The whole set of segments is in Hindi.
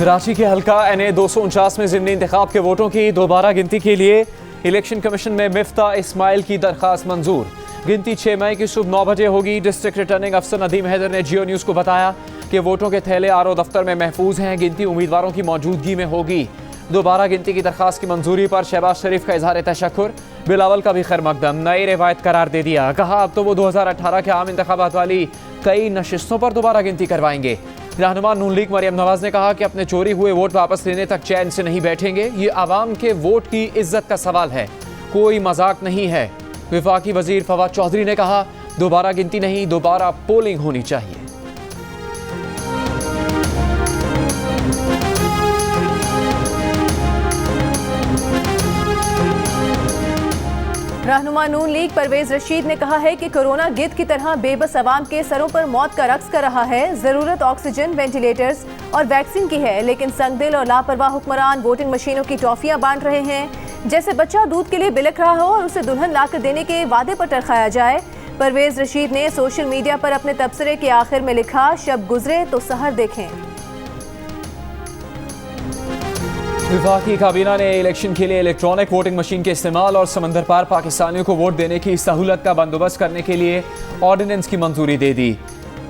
कराची के हल्का NA 249 में ज़िमनी इंतखाब के वोटों की दोबारा गिनती के लिए इलेक्शन कमीशन में मिफ्ता इस्माइल की दरख्वास्त मंजूर। गिनती 6 मई की सुबह 9 बजे होगी। डिस्ट्रिक्ट रिटर्निंग अफसर नदीम हैदर ने जियो न्यूज़ को बताया कि वोटों के थैले RO दफ्तर में महफूज हैं। गिनती उम्मीदवारों की मौजूदगी में होगी। दोबारा गिनती की दरख्वास्त की मंजूरी पर शहबाज शरीफ का इजहार तशक्कुर, बिलावल का भी खैर मकदम, नई रिवायत करार दे दिया। कहा अब तो वो 2018 के आम इंतखाबात वाली कई नशिस्तों पर दोबारा गिनती करवाएंगे। रहनुमा नून लीग मरियम नवाज ने कहा कि अपने चोरी हुए वोट वापस लेने तक चैन से नहीं बैठेंगे। ये आवाम के वोट की इज्जत का सवाल है, कोई मजाक नहीं है। विफाकी वजीर फवाद चौधरी ने कहा दोबारा गिनती नहीं, दोबारा पोलिंग होनी चाहिए। रहनुमा नून लीग परवेज रशीद ने कहा है कि कोरोना गिद्ध की तरह बेबस अवाम के सरों पर मौत का रक्स कर रहा है। जरूरत ऑक्सीजन, वेंटिलेटर्स और वैक्सीन की है, लेकिन संगदिल और लापरवाह हुक्मरान वोटिंग मशीनों की टॉफियां बांट रहे हैं। जैसे बच्चा दूध के लिए बिलख रहा हो और उसे दुल्हन लाकर देने के वादे पर टरखाया जाए। परवेज रशीद ने सोशल मीडिया पर अपने तबसरे के आखिर में लिखा, शब गुजरे तो सहर देखें। विफाकी काबीना ने इलेक्शन के लिए इलेक्ट्रॉनिक वोटिंग मशीन के इस्तेमाल और समंदर पार पाकिस्तानियों को वोट देने की सहूलत का बंदोबस्त करने के लिए ऑर्डिनेंस की मंजूरी दे दी।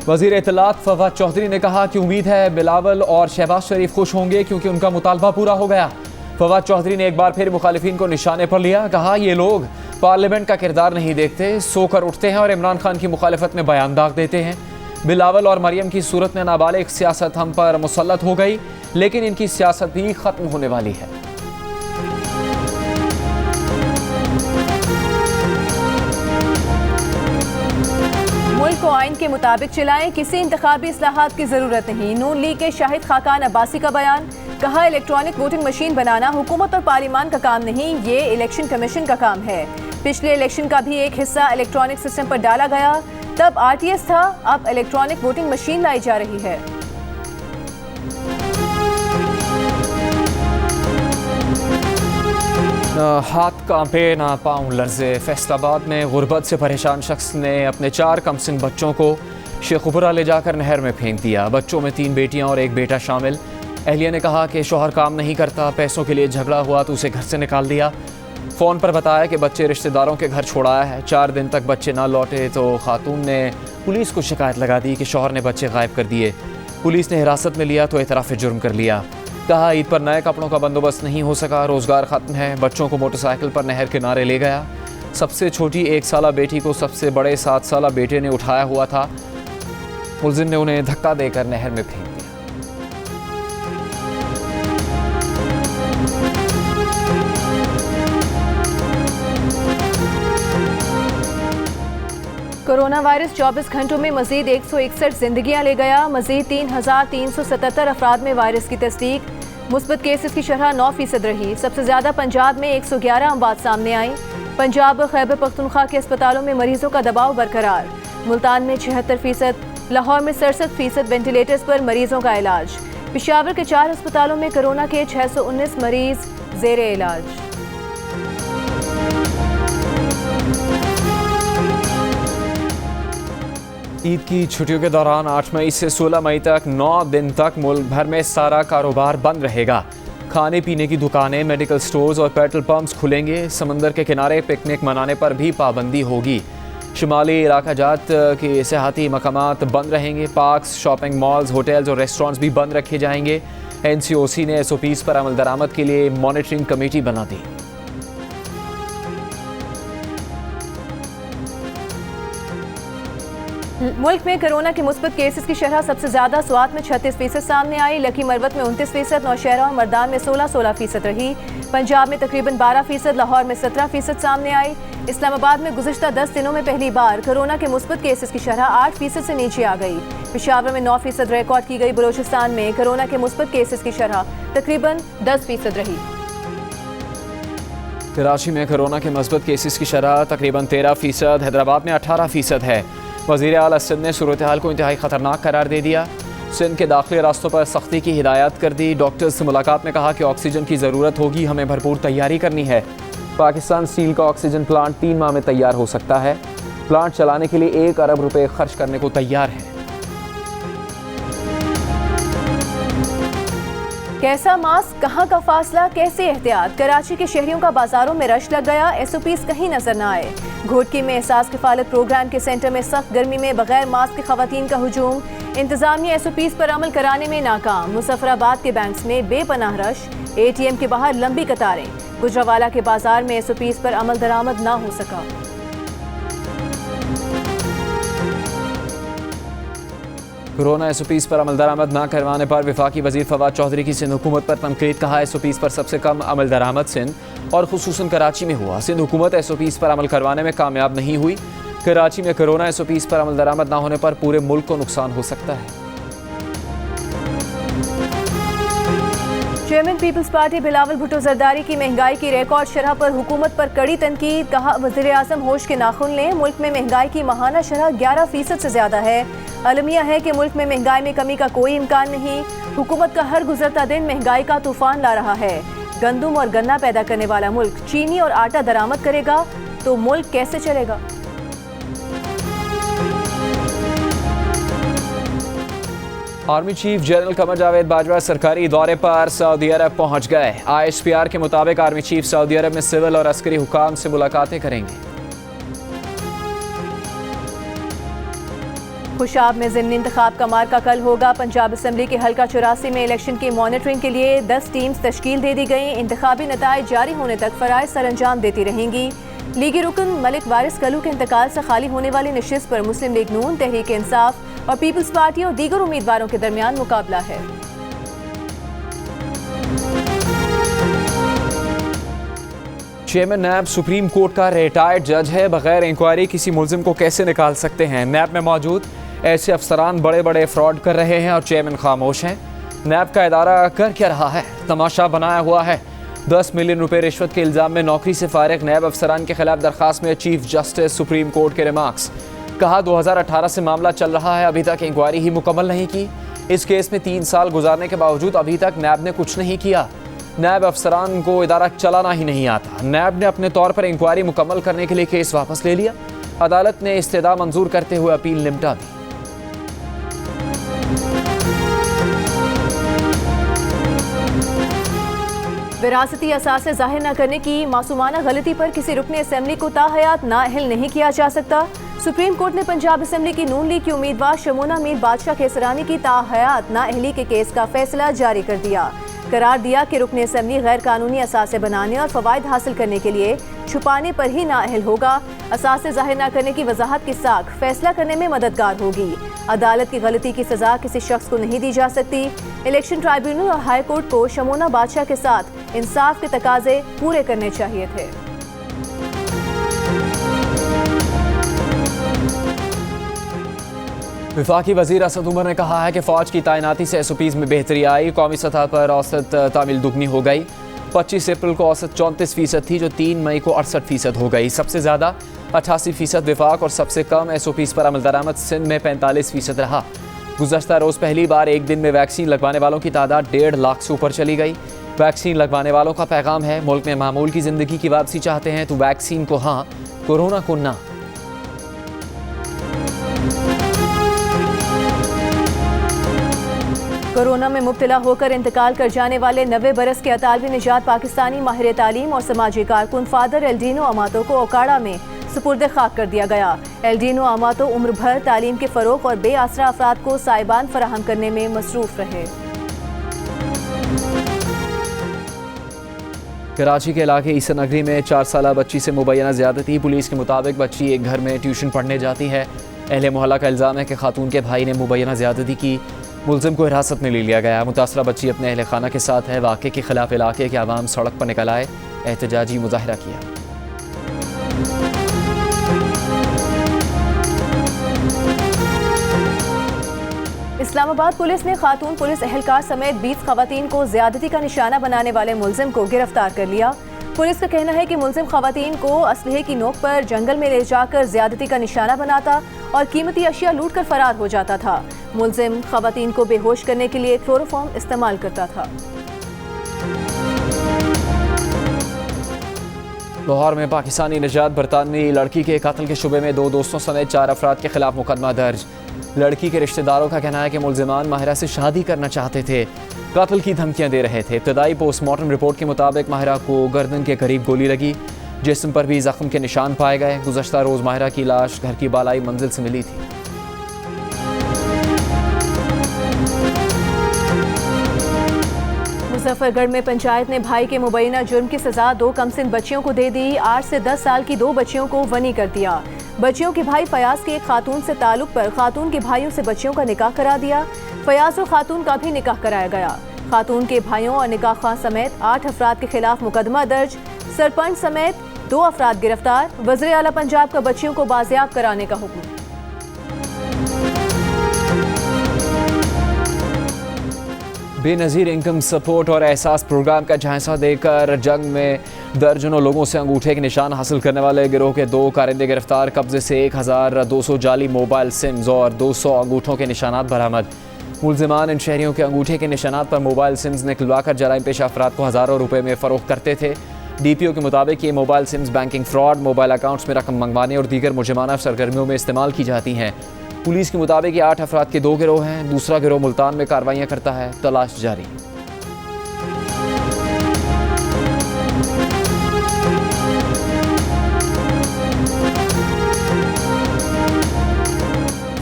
वजीर इत्तलात फवाद चौधरी ने कहा कि उम्मीद है बिलावल और शहबाज शरीफ खुश होंगे क्योंकि उनका मुतालबा पूरा हो गया। फवाद चौधरी ने एक बार फिर मुखालिफिन को निशाने पर लिया। कहा ये लोग पार्लियामेंट का किरदार नहीं देखते, सोकर उठते हैं और इमरान खान की मुखालिफत में बयान दाग देते हैं। बिलावल और मरियम की सूरत में नाबालिग सियासत हम पर मुसल्लत हो गई, लेकिन इनकी सियासत भी खत्म होने वाली है। मुल्क को आइन के मुताबिक चलाएं, किसी इंतखाबी इस्लाहात की जरूरत नहीं। नून लीग के शाहिद खाकान अब्बासी का बयान। कहा इलेक्ट्रॉनिक वोटिंग मशीन बनाना हुकूमत और पार्लियामान का काम नहीं, ये इलेक्शन कमीशन का काम है। पिछले इलेक्शन का भी एक हिस्सा इलेक्ट्रॉनिक सिस्टम पर डाला गया, तब RTS था, अब इलेक्ट्रॉनिक वोटिंग मशीन लाई जा रही है। हाथ कांपे ना पाँव लर्जे। फैसलाबाद में गुर्बत से परेशान शख्स ने अपने 4 कमसिन बच्चों को शेखुपुरा ले जाकर नहर में फेंक दिया। बच्चों में 3 बेटियां और 1 बेटा शामिल। एहलिया ने कहा कि शौहर काम नहीं करता, पैसों के लिए झगड़ा हुआ तो उसे घर से निकाल दिया। फ़ोन पर बताया कि बच्चे रिश्तेदारों के घर छोड़ाया है। 4 दिन तक बच्चे ना लौटे तो खातून ने पुलिस को शिकायत लगा दी कि शौहर ने बच्चे गायब कर दिए। पुलिस ने हिरासत में लिया तो एतराफ़ जुर्म कर लिया। कहा ईद पर नए कपड़ों का बंदोबस्त नहीं हो सका, रोज़गार ख़त्म है। बच्चों को मोटरसाइकिल पर नहर किनारे ले गया। सबसे छोटी 1 साला बेटी को सबसे बड़े 7 साला बेटे ने उठाया हुआ था। मुलजिम ने उन्हें धक्का देकर नहर में फेंक दिया। कोरोना वायरस 24 घंटों में मजीद 161 जिंदगियां ले गया। मजीद 3,377 अफराद में वायरस की तस्दीक। मुस्बत केसेस की शरह 9% रही। सबसे ज्यादा पंजाब में 111 अमवात सामने आई। पंजाब और खैबर पख्तूनख्वा के अस्पतालों में मरीजों का दबाव बरकरार। मुल्तान में 76%, लाहौर में 67% वेंटिलेटर्स पर मरीजों का इलाज। पेशावर के 4 अस्पतालों में कोरोना के 619 मरीज जेरे इलाज। ईद की छुट्टियों के दौरान 8 मई से 16 मई तक 9 दिन तक मुल्क भर में सारा कारोबार बंद रहेगा। खाने पीने की दुकानें, मेडिकल स्टोर्स और पेट्रोल पंप्स खुलेंगे। समंदर के किनारे पिकनिक मनाने पर भी पाबंदी होगी। शुमाली इलाका जात के सियाहती मकामात बंद रहेंगे। पार्क्स, शॉपिंग मॉल्स, होटल्स और रेस्टोरेंट्स भी बंद रखे जाएंगे। NCOC ने SOPs पर अमल दरामद के लिए मॉनिटरिंग कमेटी बना दी। मुल्क में कोरोना के मुस्बत केसेस की शरह सबसे ज्यादा स्वात में 36% सामने आई। लकी मरवत में 29%, नौशहरा और मर्दान में 16% रही। पंजाब में तकरीबन 12%, लाहौर में 17% सामने आई। इस्लामाबाद में गुज़िश्ता 10 दिनों में पहली बार कोरोना के मुस्बत केसेस की शरह 8% से नीचे आ गई। पेशावर में 9% रिकॉर्ड की गई। बलोचिस्तान में कोरोना के मुस्बत केसेस की शरह तकरीबन 10% रही। कराची में कोरोना के मुस्बत केसेस की शरह तकरीबन 13%, हैदराबाद में 18% है। वज़ीर आला सिंध ने सूरत हाल को इंतहाई ख़तरनाक करार दे दिया। सिंध के दाखिली रास्तों पर सख्ती की हिदायत कर दी। डॉक्टर्स से मुलाकात में कहा कि ऑक्सीजन की ज़रूरत होगी, हमें भरपूर तैयारी करनी है। पाकिस्तान स्टील का ऑक्सीजन प्लांट 3 माह में तैयार हो सकता है। प्लांट चलाने के लिए 1 अरब रुपए खर्च करने को तैयार है। कैसा मास्क, कहां का फासला, कैसे एहतियात। कराची के शहरियों का बाजारों में रश लग गया, एसओपीज कहीं नजर न आए। घोटकी में एहसास किफालत प्रोग्राम के सेंटर में सख्त गर्मी में बगैर मास्क के खवातीन का हुजूम। इंतजामिया एसओपीज पर अमल कराने में नाकाम। मुजफ्फराबाद के बैंक्स में बेपनाह रश, एटीएम के बाहर लंबी कतारें। गुजरावाला के बाजार में एसओपीज पर अमल दरामद न हो सका। कोरोना एसओपीज पर अमल दरामद न करवाने पर वफाकी वजीर फवाद चौधरी की सिंध हुकूमत पर तनकीद। कहा एसओपीज पर सबसे कम अमल दरामद सिंध और खुसूसन कराची में हुआ। सिंध हुकूमत एसओपीज पर अमल करवाने में कामयाब नहीं हुई। कराची में कोरोना एसओपीज पर अमल दरामद न होने पर पूरे मुल्क को नुकसान हो सकता है। Chairman Peoples Party Bilawal Bhutto Zardari की महंगाई की रिकॉर्ड शरह पर हुकूमत पर कड़ी तनकीद। कहा वज़ीर आज़म होश के नाखुन लें, मुल्क में महंगाई की माहाना शरह 11% से ज्यादा है। अलमिया है कि मुल्क में महंगाई में कमी का कोई इम्कान नहीं। हुकूमत का हर गुजरता दिन महंगाई का तूफान ला रहा है। गंदम और गन्ना पैदा करने वाला मुल्क चीनी और आटा दरामद करेगा तो मुल्क कैसे चलेगा। Army chief general Qamar Javed Bajwa सरकारी दौरे पर सऊदी अरब पहुंच गए। ISPR के मुताबिक आर्मी चीफ सऊदी अरब में सिविल और अस्करी हुकाम से मुलाकातें करेंगे। खुशाब में ज़िमनी इंतखाब का मार्का कल होगा। पंजाब असम्बली के हल्का 84 में इलेक्शन की मॉनिटरिंग के लिए 10 टीम्स तश्कील दे दी गई। इंतखाबी नताइज जारी होने तक फराइज सर अंजाम देती रहेंगी। लीगी रुकन मलिक वारिस कलू के इंतकाल से खाली होने वाली नशिस्त पर मुस्लिम लीग नून, तहरीक इंसाफ और पीपल्स पार्टी और दीगर उम्मीदवारों के दरमियान मुकाबला है। चेयरमैन नैब सुप्रीम कोर्ट का रिटायर्ड जज है। बगैर इंक्वायरी किसी मुल्जिम को कैसे निकाल सकते हैं। नैब में मौजूद ऐसे अफसरान बड़े बड़े फ्रॉड कर रहे हैं और चेयरमैन खामोश हैं। नैब का इदारा कर क्या रहा है? तमाशा बनाया हुआ है। 10 मिलियन रुपए रिश्वत के इल्जाम में नौकरी से फारिग नैब अफसरान के खिलाफ दरखास्त में चीफ जस्टिस सुप्रीम कोर्ट के रिमार्क्स। कहा 2018 से मामला चल रहा है, अभी तक इंक्वायरी ही मुकम्मल नहीं की। इस केस में 3 साल गुजारने के बावजूद अभी तक नैब ने कुछ नहीं किया। नैब अफसरान को इदारा चलाना ही नहीं आता। नैब ने अपने तौर पर इंक्वायरी मुकम्मल करने के लिए केस वापस ले लिया। अदालत ने इस्तेदा मंजूर करते हुए अपील निपटा दी। विरासती असासे जाहिर न करने की मासूमाना गलती पर किसी रुकने असेंबली को ताहयात नाअहल नहीं किया जा सकता। सुप्रीम कोर्ट ने पंजाब असेंबली की नून लीग की उम्मीदवार शमोना मीर बादशाह केसरानी की ताहयात नाअहली के केस का फैसला जारी कर दिया। करार दिया कि रुकने असेंबली गैर कानूनी असासे बनाने और फवायद हासिल करने के लिए छुपाने पर ही नाअहल होगा। असासे जाहिर न करने की वजाहत की साख फैसला करने में मददगार होगी। अदालत की गलती की सजा किसी शख्स को नहीं दी जा सकती। इलेक्शन ट्राइब्यूनल और हाई कोर्ट को शमोना बादशाह के साथ इंसाफ के तकाजे पूरे करने चाहिए थे। वफाकी वजीर असद उमर ने कहा है कि फौज की तैनाती से एसओपीज में बेहतरी आई। कौमी सतह पर औसत तामील दुगनी हो गई। 25 अप्रैल को औसत 34% थी जो 3 मई को 68% हो गई। सबसे ज़्यादा 88% विफाक और सबसे कम एसओपीज पर अमल दरामद सिंध में 45% रहा। गुज़श्ता रोज़ पहली बार एक दिन में वैक्सीन लगवाने वालों की तादाद 1.5 लाख से ऊपर चली गई। वैक्सीन लगवाने वालों का पैगाम है, मुल्क में मामूल की ज़िंदगी की वापसी चाहते हैं तो वैक्सीन को हाँ, कोरोना को ना। कोरोना में मुब्तला होकर इंतकाल कर जाने वाले 90 बरस के अतालवी निजात पाकिस्तानी माहिर तालीम और समाजी कारकुन फादर एल्डीनो अमातो को ओकाड़ा में सुपुर्द खाक कर दिया गया। एल्डीनो अमातो उम्र भर तालीम के फ़रोग़ और बेआसरा अफराद को साइबान फराहम करने में मसरूफ़ रहे। कराची के इलाके ईसा नगरी में 4 साला बच्ची से मुबैना ज़्यादती। पुलिस के मुताबिक बच्ची एक घर में ट्यूशन पढ़ने जाती है। अहले मोहल्ला का इल्ज़ाम है कि खातून के भाई ने मुबैना ज़्यादती की। मुलजिम को हिरासत में ले लिया गया। मुतासरा बच्ची अपने अहले खाना के साथ है। वाक़े के खिलाफ इलाके के अवाम सड़क पर निकल आए, एहतजाजी मुजाहरा किया। इस्लामाबाद पुलिस ने खातून पुलिस एहलकार समेत 20 खवातीन को ज्यादती का निशाना बनाने वाले मुलजिम को गिरफ्तार कर लिया। पुलिस का कहना है कि मुलजिम खवातीन को असलहे की नोक पर जंगल में ले जाकर ज्यादती का निशाना बनाता और कीमती अशिया लूट कर फरार हो जाता था। मुलजिम खवातीन को बेहोश करने के लिए क्लोरोफॉर्म इस्तेमाल करता था। लाहौर में पाकिस्तानी निजात बरतानवी लड़की के कत्ल के शुबे में 2 दोस्तों समेत 4 अफराद के खिलाफ मुकदमा दर्ज। लड़की के रिश्तेदारों का कहना है कि मुल्जिमान माहिरा से शादी करना चाहते थे, कत्ल की धमकियां दे रहे थे। इब्तदाई पोस्टमार्टम रिपोर्ट के मुताबिक माहिरा को गर्दन के करीब गोली लगी, जिस्म पर भी जख्म के निशान पाए गए। गुज़श्ता रोज़ माहिरा की लाश घर की बालाई मंजिल से मिली थी। मुजफ्फरगढ़ में पंचायत ने भाई के मुबैना जुर्म की सजा 2 कमसिन बच्चियों को दे दी। 8 से 10 साल की 2 बच्चियों को वनी कर दिया। बच्चियों के भाई फयाज के एक खातून से ताल्लुक पर खातून के भाइयों से बच्चियों का निकाह करा दिया। फयाज और खातून का भी निकाह कराया गया। खातून के भाइयों और निकाह खां समेत 8 अफराद के खिलाफ मुकदमा दर्ज। सरपंच समेत 2 अफराद गिरफ्तार। वज़ीर आला पंजाब का बच्चियों को बाजियाब कराने का हुक्म। बेनज़ीर इनकम सपोर्ट और एहसास प्रोग्राम का झांसा देकर जंग में दर्जनों लोगों से अंगूठे के निशान हासिल करने वाले गिरोह के 2 कारिंदे गिरफ्तार। कब्जे से 1200 जाली मोबाइल सिम्स और 200 अंगूठों के निशानात बरामद। मुल्जिमान इन शहरियों के अंगूठे के निशानात पर मोबाइल सिम्स निकलवाकर जराइम पेशा अफराद को हज़ारों रुपए में फ़रोख्त करते थे। DPO के मुताबिक ये mobile sims banking fraud, mobile accounts में रकम मंगवाने और दीगर मुजरिमाना सरगर्मियों में इस्तेमाल की जाती हैं। पुलिस के मुताबिक ये 8 अफराद के 2 गिरोह हैं। दूसरा गिरोह मुल्तान में कार्रवाइयाँ करता है। तलाश जारी।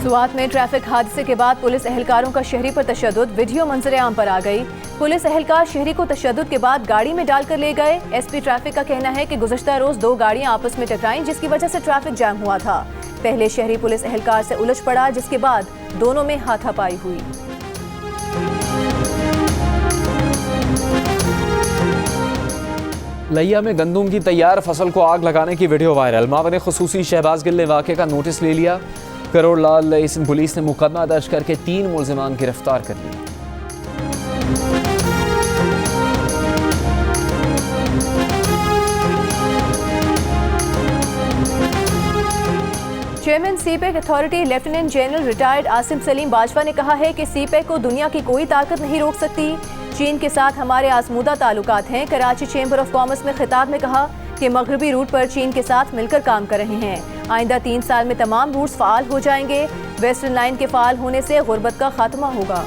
सुवात में ट्रैफिक हादसे के बाद पुलिस एहलकारों का शहरी पर तशद्दुद, वीडियो मंजर आम पर आ गई। पुलिस एहलकार शहरी को तशद्दुद के बाद गाड़ी में डालकर ले गए। SP ट्रैफिक का कहना है कि गुज़श्ता रोज 2 गाड़ियां आपस में टकराईं, जिसकी वजह से ट्रैफिक जैम हुआ था। पहले शहरी पुलिस एहलकार से उलझ पड़ा, जिसके बाद दोनों में हाथापाई हुई। लिया में गंदम की तैयार फसल को आग लगाने की वीडियो वायरल। मावने खुसूसी शहबाज गिल ने वाक़े का नोटिस ले लिया। करोड़ लाल पुलिस ने मुकदमा दर्ज करके 3 मुल्जिमान गिरफ्तार कर लिए। Chairman CPEC authority lieutenant general retired Asim Salim Bajwa ने कहा है कि सीपेक को दुनिया की कोई ताकत नहीं रोक सकती। चीन के साथ हमारे आजमूदा ताल्लुकात हैं। कराची चैम्बर ऑफ कॉमर्स में खिताब में कहा कि मगरबी रूट पर चीन के साथ मिलकर काम कर रहे हैं। आइंदा 3 साल में तमाम रूट्स फ़ाल हो जाएंगे। वेस्टर्न लाइन के फ़ाल होने से गुर्बत का खात्मा होगा।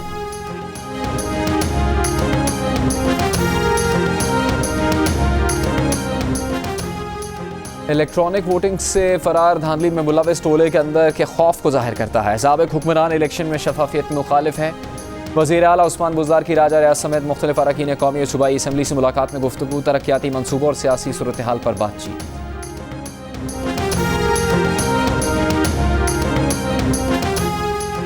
इलेक्ट्रॉनिक वोटिंग से फरार धांधली में मुलविस टोले के अंदर के खौफ को जाहिर करता है। साबिक हुक्मरान इलेक्शन में शफाफियत में मुखालिफ है। वज़ीर आला उस्मान बुज़दार की राजा रियाज समेत मुख्तलिफ अरकान कौमी और सूबाई असम्बली से मुलाकात में गुफ्तगू, तरक्याती मनसूबों और सियासी सूरत हाल पर बातचीत।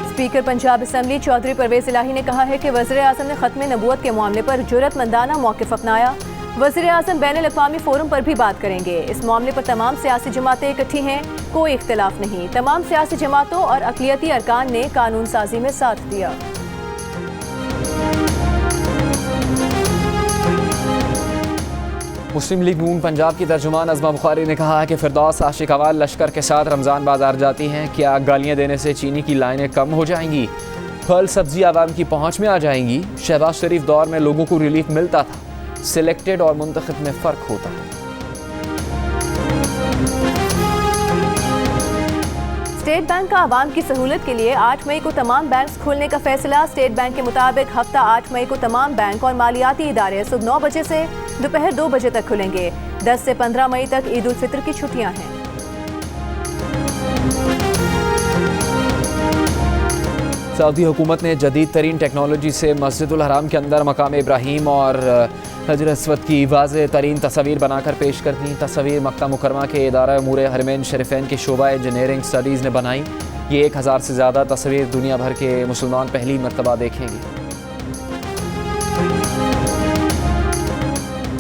स्पीकर पंजाब असम्बली चौधरी परवेज इलाही ने कहा है कि वज़ीर आज़म ने ख़त्म नबूवत के मामले पर जुर्रतमंदाना मौक़िफ़ अपनाया। वज़ीर आज़म बैनुल अक़वामी फ़ोरम पर भी बात करेंगे। इस मामले पर तमाम सियासी जमातें इकट्ठी हैं, कोई इख्तिलाफ नहीं। तमाम सियासी जमातों और अक़लियती अरकान ने कानून साजी में साथ दिया। मुस्लिम लीग नून पंजाब की तर्जुमान अज़मा बुखारी ने कहा है कि फिरदौस आशिक अवाल लश्कर के साथ रमज़ान बाजार जाती हैं। क्या गालियाँ देने से चीनी की लाइनें कम हो जाएंगी? फल सब्जी आवाम की पहुँच में आ जाएंगी। शहबाज शरीफ दौर में लोगों को रिलीफ मिलता था, सिलेक्टेड और मुंतखब में फ़र्क होता है। स्टेट बैंक का आवाम की सहूलत के लिए 8 मई को तमाम बैंक खोलने का फैसला। स्टेट बैंक के मुताबिक हफ्ता 8 मई को तमाम बैंक और मालियाती इदारे सुबह 9 बजे से दोपहर 2 बजे तक खुलेंगे। 10 से 15 मई तक ईद उल फितर की छुट्टियां हैं। सऊदी हुकूमत ने जदीद तरीन टेक्नोलॉजी से मस्जिदुल हराम के अंदर मकाम इब्राहीम और हजर अस्वद की वाज़ेह तरीन तस्वीर बनाकर पेश कर दी। तस्वीर मक्का मुकरमा के इदारा उमूर हरमैन शरीफैन के शोबा इंजीनियरिंग स्टडीज़ ने बनाई। ये 1000 से ज़्यादा तस्वीर दुनिया भर के मुसलमान पहली मरतबा देखेंगे।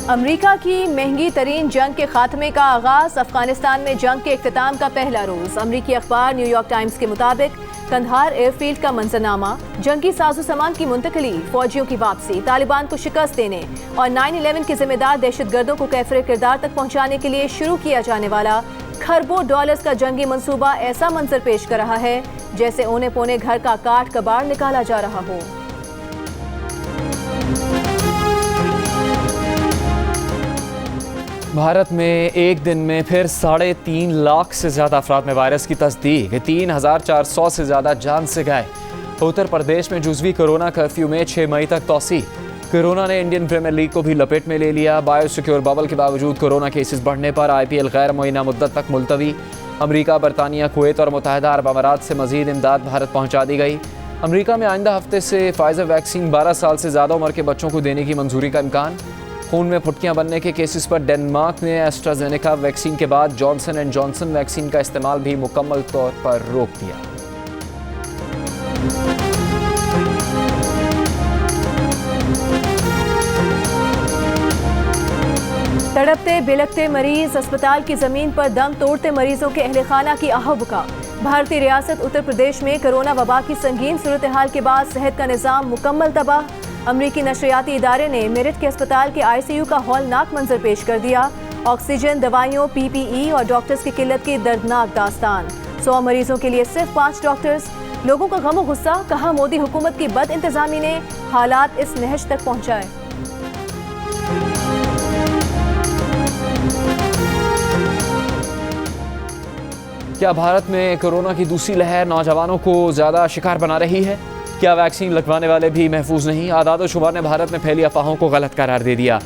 अमरीका की महंगी तरीन जंग के खात्मे का आगाज। अफगानिस्तान में जंग के इख्तिताम का पहला रोज। अमरीकी अखबार न्यूयॉर्क टाइम्स के मुताबिक कंधार एयरफील्ड का मंजरनामा, जंगी साजो सामान की मुंतकली, फौजियों की वापसी, तालिबान को शिकस्त देने और 9/11 के जिम्मेदार दहशतगर्दों को कैफरे किरदार तक पहुंचाने के लिए शुरू किया जाने वाला खरबों डॉलर्स का जंगी मंसूबा ऐसा मंजर पेश कर रहा है जैसे ओने पोने घर का काट कबाड़ निकाला जा रहा हो। भारत में एक दिन में फिर 3.5 लाख से ज़्यादा अफराद में वायरस की तस्दीक, 3,400 से ज़्यादा जान से गए। उत्तर प्रदेश में जुज़वी कोरोना कर्फ्यू में 6 मई तक तौसी। कोरोना ने इंडियन प्रीमियर लीग को भी लपेट में ले लिया। बायोसिक्योर बबल के बावजूद कोरोना केसेस बढ़ने पर IPL गैर मुअय्यना मुद्दत तक मुलतवी। अमरीका, बरतानिया, कुवैत और मुत्तहिदा अरब अमारात से मजीद इमदाद भारत पहुँचा दी गई। अमरीका में आइंदा हफ्ते से फाइजर वैक्सीन 12 साल से ज़्यादा उम्र के बच्चों को देने की मंजूरी का इम्कान। खून में फुटकियां बनने के केसेस पर डेनमार्क ने एस्ट्राजेनेका वैक्सीन के बाद जॉनसन एंड जॉनसन वैक्सीन का इस्तेमाल भी मुकम्मल तौर पर रोक दिया। तड़पते बिलखते मरीज, अस्पताल की जमीन पर दम तोड़ते मरीजों के अहले खाना की आहबका। भारतीय रियासत उत्तर प्रदेश में कोरोना वबा की संगीन सूरत हाल के बाद सेहत का निज़ाम मुकम्मल तबाह। अमरीकी नशरियाती इदारे ने मेरठ के अस्पताल के ICU का हौलनाक मंजर पेश कर दिया। ऑक्सीजन, दवाइयों, PPE और डॉक्टर्स की किल्लत की दर्दनाक दास्तान। 100 मरीजों के लिए सिर्फ 5 डॉक्टर्स। लोगों का गम और गुस्सा, कहा मोदी हुकूमत की बद इंतजामी ने हालात इस नहज तक पहुंचाए। क्या भारत में कोरोना की दूसरी लहर नौजवानों को ज़्यादा शिकार बना रही है? क्या वैक्सीन लगवाने वाले भी महफूज नहीं? आदाद और शुमार ने भारत में फैली अफवाहों को गलत करार दे दिया।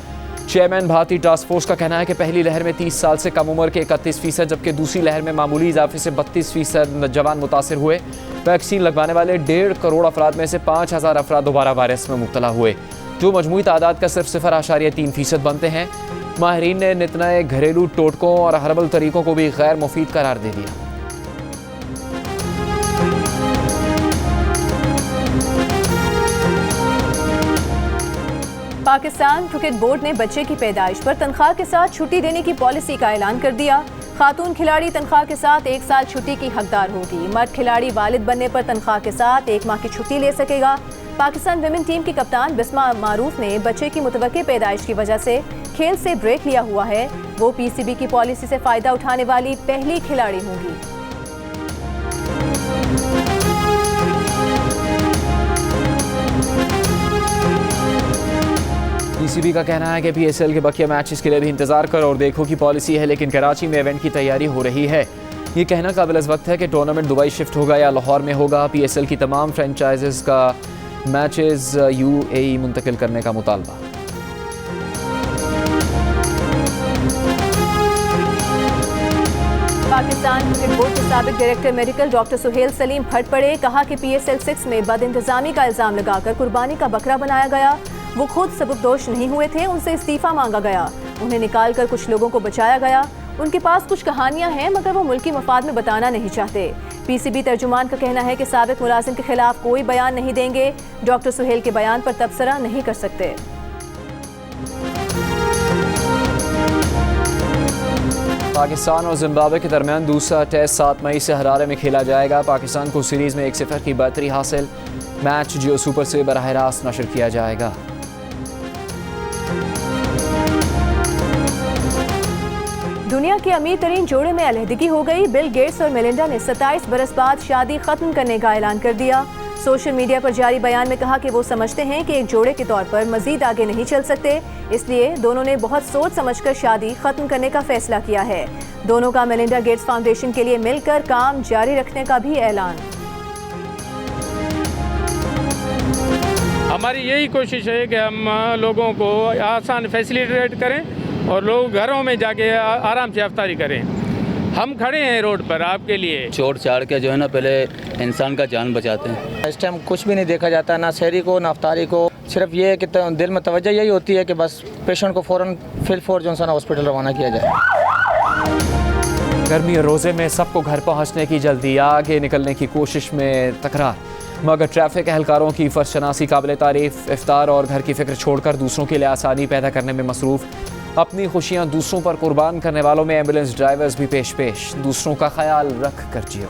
चेयरमैन भारतीय टास्क फोर्स का कहना है कि पहली लहर में 30 साल से कम उम्र के 31%, जबकि दूसरी लहर में मामूली इजाफे से 32% जवान मुतासिर हुए। वैक्सीन लगवाने वाले 1.5 करोड़ अफराद में से 5,000 अफराद दोबारा वायरस में मुब्तला हुए, जो मजमूई तादाद का सिर्फ 0.3% बनते हैं। माहिरीन ने नित नए घरेलू टोटकों और हर्बल तरीकों को भी गैर मुफीद करार दे दिया। पाकिस्तान क्रिकेट बोर्ड ने बच्चे की पैदाइश पर तनख्वाह के साथ छुट्टी देने की पॉलिसी का ऐलान कर दिया। खातून खिलाड़ी तनख्वाह के साथ 1 साल छुट्टी की हकदार होगी। मर्द खिलाड़ी वालिद बनने पर तनख्वाह के साथ 1 माह की छुट्टी ले सकेगा। पाकिस्तान विमेन टीम की कप्तान बिस्मा मारूफ ने बच्चे की मुतवक्की पैदाइश की वजह से खेल से ब्रेक लिया हुआ है। वो PCB की पॉलिसी से फ़ायदा उठाने वाली पहली खिलाड़ी होंगी। PCB का कहना है कि PSL के बकिया मैचेस के लिए भी इंतजार करो और देखो की पॉलिसी है, लेकिन कराची में इवेंट की तैयारी हो रही है। ये कहना काबिल वक्त है कि टूर्नामेंट दुबई शिफ्ट होगा या लाहौर में होगा। PSL की तमाम फ्रेंचाइजेस का मैचेस UAE मुंतकिल करने का मुतालबा। पाकिस्तान क्रिकेट बोर्ड के साबिक director medical doctor Suhail Saleem फट पड़े। कहा कि PSL 6 में बदइंतजामी का इल्जाम लगाकर कुर्बानी का बकरा बनाया गया। वो खुद सबकदोश नहीं हुए थे, उनसे इस्तीफा मांगा गया। उन्हें निकाल कर कुछ लोगों को बचाया गया। उनके पास कुछ कहानियां हैं, मगर वो मुल्की मफाद में बताना नहीं चाहते। PCB तर्जुमान का कहना है कि साबिक मुलाजिम के खिलाफ कोई बयान नहीं देंगे। डॉक्टर सुहेल के बयान पर तबसरा नहीं कर सकते। पाकिस्तान और जिम्बाब्वे के दरमियान दूसरा टेस्ट 7 मई से हरारे में खेला जाएगा। पाकिस्तान को सीरीज में 1-0 की बढ़तरी हासिल। मैच जियो सुपर से बराह रास्त नशर किया जाएगा। दुनिया के अमीर तरीन जोड़े में अलहदगी हो गई। बिल गेट्स और मेलिंडा ने 27 बरस बाद शादी खत्म करने का ऐलान कर दिया। सोशल मीडिया पर जारी बयान में कहा कि वो समझते हैं कि एक जोड़े के तौर पर मजीद आगे नहीं चल सकते, इसलिए दोनों ने बहुत सोच समझकर शादी खत्म करने का फैसला किया है। दोनों का मेलिंडा गेट्स फाउंडेशन के लिए मिलकर काम जारी रखने का भी ऐलान। हमारी यही कोशिश है कि हम लोगों को आसान फैसिलिटेट करें और लोग घरों में जाके आराम से इफ्तारी करें। हम खड़े हैं रोड पर आपके लिए। छोड़ छाड़ के जो है ना, पहले इंसान का जान बचाते हैं। इस टाइम कुछ भी नहीं देखा जाता, ना शहरी को ना अफ्तारी को। सिर्फ ये है कि दिल में तवज्जो यही होती है कि बस पेशेंट को फ़ौरन फिलफोर जो है हॉस्पिटल रवाना किया जाए। गर्मी और रोज़े में सबको घर पहुंचने की जल्दी, आगे निकलने की कोशिश में तकरार, मगर ट्रैफिक एहलकारों की फर्शनासी काबिल तारीफ। इफ्तार और घर की फिक्र छोड़कर दूसरों के लिए आसानी पैदा करने में मसरूफ़। अपनी खुशियाँ दूसरों पर कुर्बान करने वालों में एम्बुलेंस ड्राइवर्स भी पेश दूसरों का ख्याल रख कर जियो।